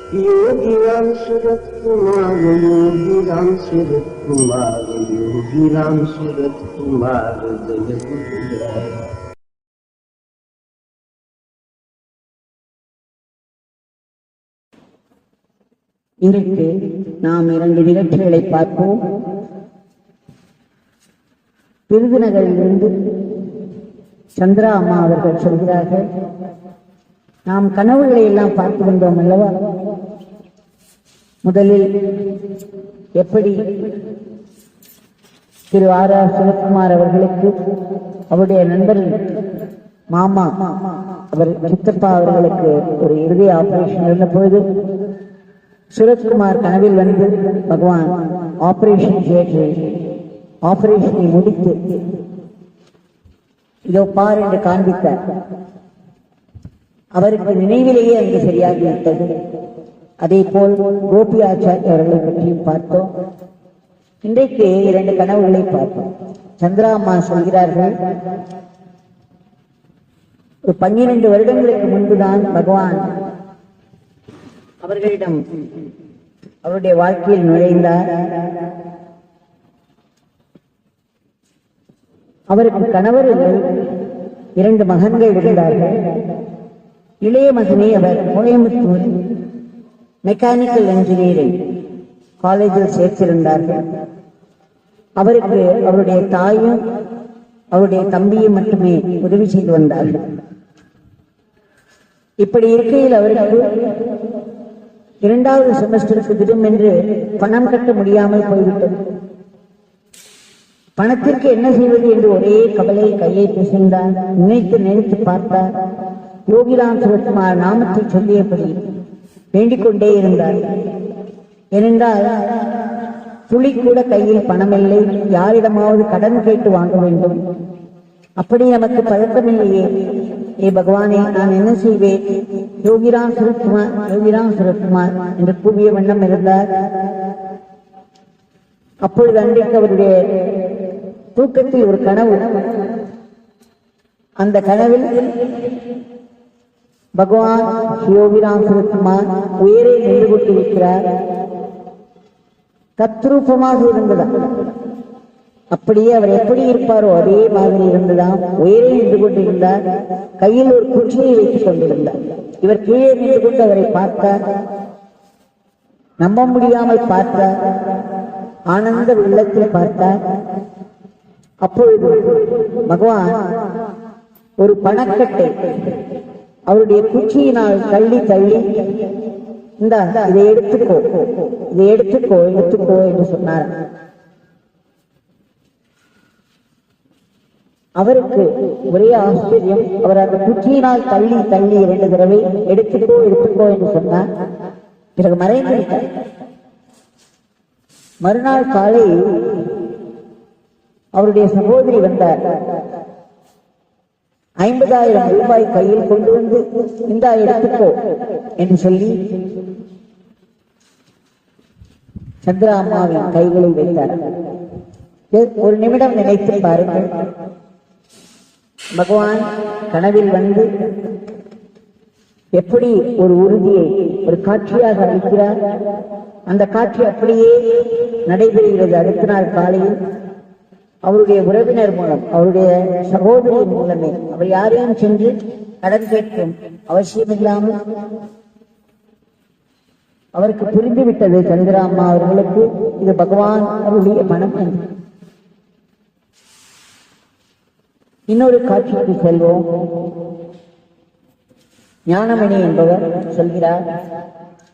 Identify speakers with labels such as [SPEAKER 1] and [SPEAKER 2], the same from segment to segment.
[SPEAKER 1] योगीराम सूरत कुमार, योगीराम सूरत कुमार, योगीराम सूरत कुमार जय गुरुराय।
[SPEAKER 2] இன்றைக்கு நாம் 2 நிகழ்ச்சிகளை பார்ப்போம். விருதுநகரிலிருந்து சந்திரா அம்மா அவர்கள் சொல்கிறார்கள், நாம் கனவுகளை எல்லாம் பார்த்து வந்தோம் அல்லவா? முதலில் எப்படி திரு ஆர் சிவகுமார் அவர்களுக்கு அவருடைய நண்பர் மாமா அவர் சித்தப்பா அவர்களுக்கு ஒரு இருதய ஆபரேஷன் இருந்த பொழுது சுரத்குமார் கனவில் வந்து பகவான் ஆபரேஷன் தியேட்டரில் ஆபரேஷனை முடித்து இதோ பார் என்று காண்பித்தார். அவருக்கு நினைவிலேயே அங்கு சரியாகிவிட்டது. அதே போல் கோபி ஆச்சாரிய அவர்களை பற்றியும் பார்த்தோம். இன்றைக்கு 2 கனவுகளை பார்த்தோம். சந்திரா அம்மா சொல்கிறார்கள், ஒரு 12 வருடங்களுக்கு முன்புதான் பகவான் அவர்களிடம் அவருடைய வாழ்க்கையில் நுழைந்தார். அவருக்கு கணவர் 2 மகன்கள் இருந்தார்கள். இளைய மகனை அவர் கோயம்புத்தூர் மெக்கானிக்கல் இன்ஜினியரிங் காலேஜில் சேர்த்திருந்தார்கள். அவருக்கு அவருடைய தாயும் அவருடைய தம்பியும் மட்டுமே உதவி செய்து வந்தார்கள். இப்படி இருக்கையில் அவருக்கு 2வது செமஸ்டருக்கு திடும் என்று பணம் கட்ட முடியாமல் போய்விட்டது. பணத்திற்கு என்ன செய்வது என்று ஒரே கவலை கையை பிசைந்தார். நினைத்து பார்த்தார். யோகிராம் சிவகுமார் நாமத்தை சொல்லியபடி வேண்டிக் கொண்டே இருந்தார். ஏனென்றால் துளி கூட கையில் பணமில்லை, யாரிடமாவது கடன் கேட்டு வாங்க வேண்டும். அப்படி நமக்கு பழக்கமில்லையே. ஏ பகவானே, நான் என்ன செய்வேன்? யோகிராம் சிவகுமார், யோகிராம் சிவகுமார் என்று கூறிய வண்ணம் இருந்தார். அப்பொழுது அன்றைக்கு அவருடைய தூக்கத்தில் ஒரு கனவு. அந்த கனவில் பகவான் யோகிராம் சிவகுமார் உயரே நின்று கொண்டிருக்கிறார். தத்ரூபமாக இருந்ததாம். அப்படியே அவர் எப்படி இருப்பாரோ அதே மாதிரி இருந்ததாம். உயரே நின்று கொண்டிருந்தார். கையில் ஒரு குச்சியை வைத்துக் கொண்டிருந்தார். இவர் கீழே நின்று கொண்டு அவரை பார்த்தார். நம்ப முடியாமல் பார்த்தார். ஆனந்த உள்ளத்தில் பார்த்தார். அப்பொழுது பகவான் ஒரு பணக்கட்டை அவருடைய குச்சியினால் தள்ளி இதை எடுத்துக்கோ என்று சொன்னார். அவருக்கு ஒரே ஆச்சரியம். அவர் அந்த குச்சியினால் தள்ளி 2 தடவை எடுத்துக்கோ என்று சொன்னார். பிறகு மறைந்து விட்டார். மறுநாள் காலை அவருடைய சகோதரி வந்தார். 50,000 ரூபாய் கையில் கொண்டு வந்து இந்தா எடுத்துக்கோ என்று சொல்லி சந்திரா அம்மாவின் கைகளை வைத்தார். ஒரு நிமிடம் நினைத்து பாருங்கள். பகவான் கனவில் வந்து எப்படி ஒரு உறுதியை ஒரு காட்சியாக அளிக்கிறார். அந்த காட்சி அப்படியே நடைபெறுகிறது. அடுத்த நாள் காலையில் அவருடைய உறவினர் மூலம், அவருடைய சகோதரியின் மூலமே, அவர் யாரையும் சென்று கடன் கேட்கும் அவசியமில்லாமல் அவருக்கு புரிந்துவிட்டது சந்திரா அம்மா அவர்களுக்கு இது பகவான் அவருடைய பணம் என்று. இன்னொரு காட்சிக்கு செல்வோம். ஞானமணி என்பவர் சொல்கிறார்,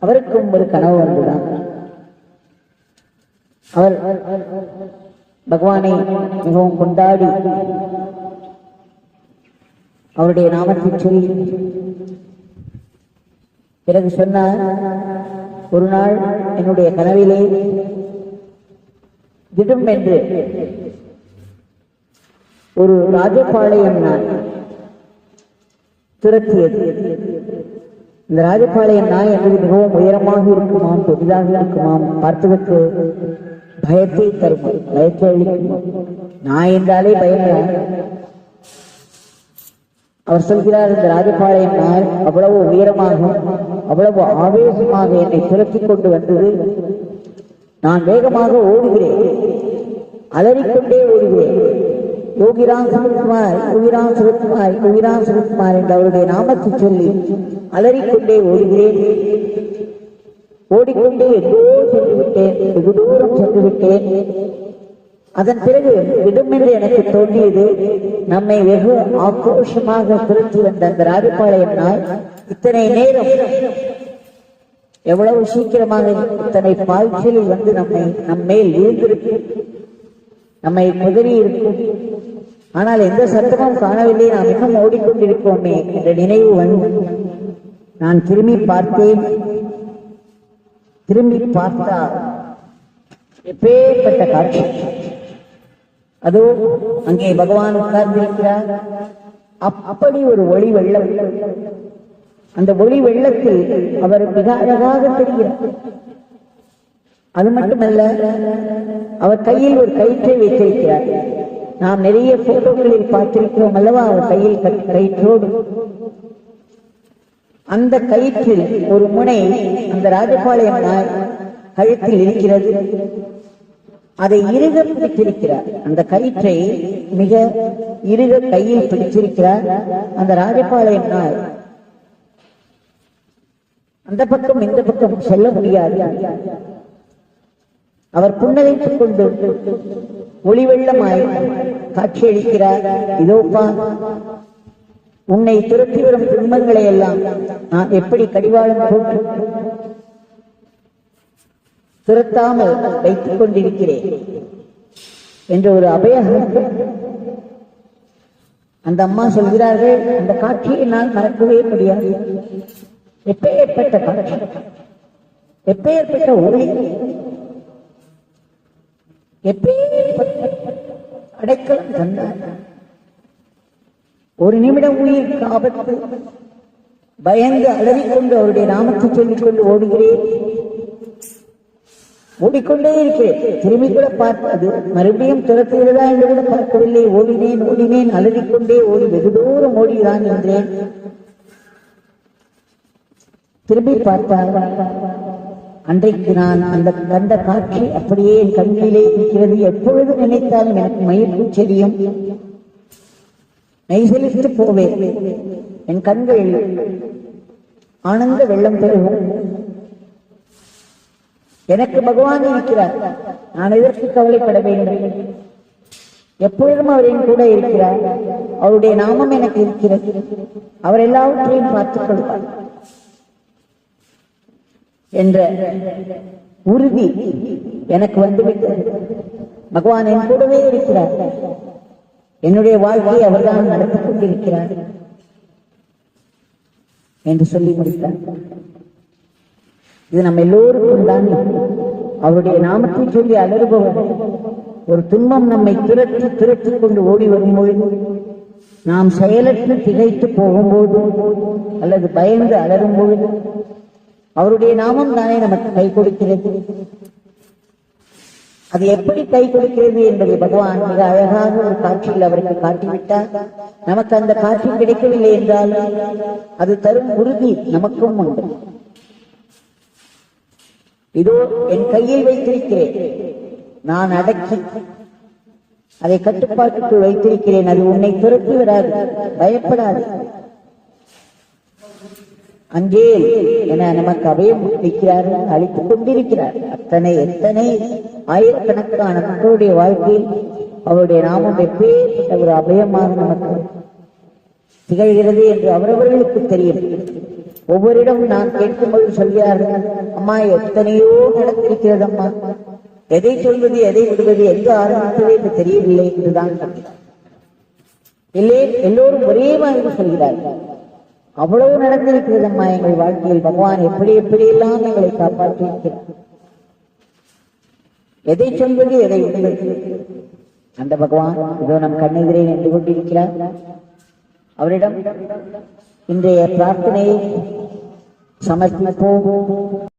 [SPEAKER 2] அவருக்கும் ஒரு கனவு வந்துதான். அவர் பகவானை மிகவும் கொண்டாடி அவருடைய நாமத்தை சொல்லி பிறகு சொன்னார், ஒரு நாள் என்னுடைய கனவிலே திடும் என்று ஒரு ராஜபாளையம் நாய் துரத்தியது. இந்த ராஜபாளையம் நாய் என்பது மிகவும் உயரமாக இருக்குமாம், பெரிதாக இருக்குமாம், பார்ப்பதற்கு பயத்தை தரும், பயத்தை அளிக்கும். நாய் என்றாலே பயம். அவர் சொல்கிறார், இந்த ராஜபாளையம் நாய் அவ்வளவு உயரமாகும், அவ்வளவு ஆவேசமாக என்னை துரத்திக் கொண்டு வந்தது. நான் வேகமாக ஓடுகிறேன், அலறிக்கொண்டே ஓடுகிறேன். யோகிராம் சிவகுமார், யோகிராம் சிவகுமார், யோகிராம் சிவகுமார் என்று அவருடைய நாமத்தை சொல்லி அலறிக்கொண்டே ஓடுகிறேன். ஓடிக்கொண்டே எங்கோ சென்று விட்டேன், வெகு தூரம் சென்று விட்டேன். அதன் பிறகு விடுமென்று எனக்கு தோன்றியது, நம்மை வெகு ஆக்ரோஷமாக துரத்தி வந்த அந்த ராஜபாளையம் நாய் இத்தனை நேரம் எவ்வளவு சீக்கிரமாக இத்தனை பாய்ச்சலில் வந்து நம்மேல் விழுந்திருக்கு, நம்மை குதறி இருக்கும். ஆனால் எந்த சத்தமும் காணவில்லை, நாம் இன்னும் ஓடிக்கொண்டிருக்கோமே என்ற நினைவு வந்து நான் திரும்பி பார்த்தேன். திரும்பி பார்த்தால் எப்பேற்பட்ட காட்சி! அதோ அங்கே பகவான் உட்கார்ந்திருக்கிறார். அப்படி ஒரு ஒளி வெள்ளம், அந்த ஒளி வெள்ளத்தில் அவர் மிக அழகாக தெரிகிறார். அது மட்டுமல்ல, அவர் கையில் ஒரு கயிற்றை வைத்திருக்கிறார். நாம் நிறைய போட்டோக்களில் பார்த்திருக்கிறோம் அல்லவா, அவர் கையில் கயிற்றோடு. அந்த கயிற்றில் ஒரு முனை அந்த ராஜபாளையம் நாய் கழுத்தில் இருக்கிறது. அதை இறுக பிடித்திருக்கிறார். அந்த கயிற்றை மிக இறுக கையில் பிடிச்சிருக்கிறார் அந்த ராஜபாளையம் நாய். அந்த பக்கம் இந்த பக்கம் செல்ல முடியாது. அவர் புன்னகைத்துக் கொண்டு ஒளி வெள்ளமாய் காட்சியளிக்கிறார். இதோப்பா, உன்னை துரத்தி வரும் துன்பங்களை எல்லாம் நான் எப்படி கடிவாளம் போட்டு துரத்தாமல் வைத்துக் கொண்டிருக்கிறேன் என்ற ஒரு அபயஹஸ்தம் அந்த அம்மா சொல்கிறார்கள். அந்த காட்சியை நான் மறக்கவே முடியாது. எப்பேற்பட்ட காட்சி, எப்பேற்பட்ட ஒளி, எப்பேற்பட்ட அடைக்கலம் தந்தார். ஒரு நிமிடம் உயிருக்கு ஆபத்து, பயந்து அலறிக்கொண்டு அவருடைய நாமத்தை சொல்லிக் கொண்டு ஓடுகிறேன், ஓடிக்கொண்டே இருக்கிறேன். திரும்பி கூட பார்ப்பது மறுபடியும் துரத்துகிறதா என்று கூட பார்க்கவில்லை. ஓடினேன், அலறிக்கொண்டே ஓடி வெகு தூரம் ஓடிதான் என்றேன். திரும்பி பார்த்தால் அன்றைக்கு நான் அந்த கண்ட காட்சி அப்படியே என் கண்ணிலே இருக்கிறது. எப்பொழுது நினைத்தாலும் எனக்கு மயிர்ப்பு செடியும் நெய்சலித்து போவேன். என் கண்கள் ஆனந்த வெள்ளம் பெறுவோம். எனக்கு பகவான் இருக்கிறார், நான் எதற்கு கவலைப்பட வேண்டும்? எப்பொழுதும் அவர் என் கூட இருக்கிறார். அவருடைய நாமம் எனக்கு இருக்கிறது. அவர் எல்லாவற்றையும் பார்த்துக் கொள்வார் என்ற உறுதி எனக்கு வந்துவிட்டது. பகவான் என் கூடவே இருக்கிறார். என்னுடைய வாழ்க்கையை அவர்தான் நடத்திக் கொண்டிருக்கிறார் என்று சொல்லி முடித்தார். இது நம்ம எல்லோருக்கும் தான். அவருடைய நாமத்தை சொல்லி அலறுபவர், ஒரு துன்பம் நம்மை துரத்தி கொண்டு ஓடி வரும்பொழுது, நாம் செயலற்று திகைத்து போகும்போது அல்லது பயந்து அலறும் பொழுது அவருடைய நாமம் தானே நமக்கு கை கொடுக்கிறது. அது எப்படி கை கொடுக்கிறது என்பதை பகவான் மிக அழகாக ஒரு காட்சியில் அவருக்கு காட்டிவிட்டார். நமக்கு அந்த காட்சி கிடைக்கவில்லை என்றால் அது தரும் உறுதி நமக்கும் உண்டு. இதோ என் கையில் வைத்திருக்கிறேன், நான் அடக்கி அதை கட்டுப்பாட்டுக்குள் வைத்திருக்கிறேன். அது உன்னை துரத்தி வராது, பயப்படாது. அங்கே என நமக்கு அபயம் அளிக்கிறார்கள், அளித்துக் கொண்டிருக்கிறார். எத்தனை ஆயிரக்கணக்கான மக்களுடைய வாழ்க்கையில் அவருடைய நாமம் எப்பேற்பட்ட ஒரு அபயமாக நமக்கு திகழ்கிறது என்று அவரவர்களுக்கு தெரியும். ஒவ்வொரு இடம் நான் கேட்கும்போது சொல்கிறார்கள், அம்மா எத்தனையோ நடந்திருக்கிறது அம்மா, எதை சொல்வது எதை விடுவது எங்கு ஆரம்பித்தது என்று தெரியவில்லை என்றுதான் எல்லோரும் ஒரே மாதிரி சொல்கிறார்கள். அவ்வளவு நடந்திருக்கிறது அம்மா எங்கள் வாழ்க்கையில். பகவான் எப்படியெல்லாம் எங்களை காப்பாற்றியிருக்கிறார். எதை சொல்வது எதை விடுவது, அந்த பகவான் இதோ நம் கண்ணெதிரே நின்று கொண்டிருக்கிறார். அவரிடம் இன்றைய பிரார்த்தனையை சமர்ப்பிப்போம்.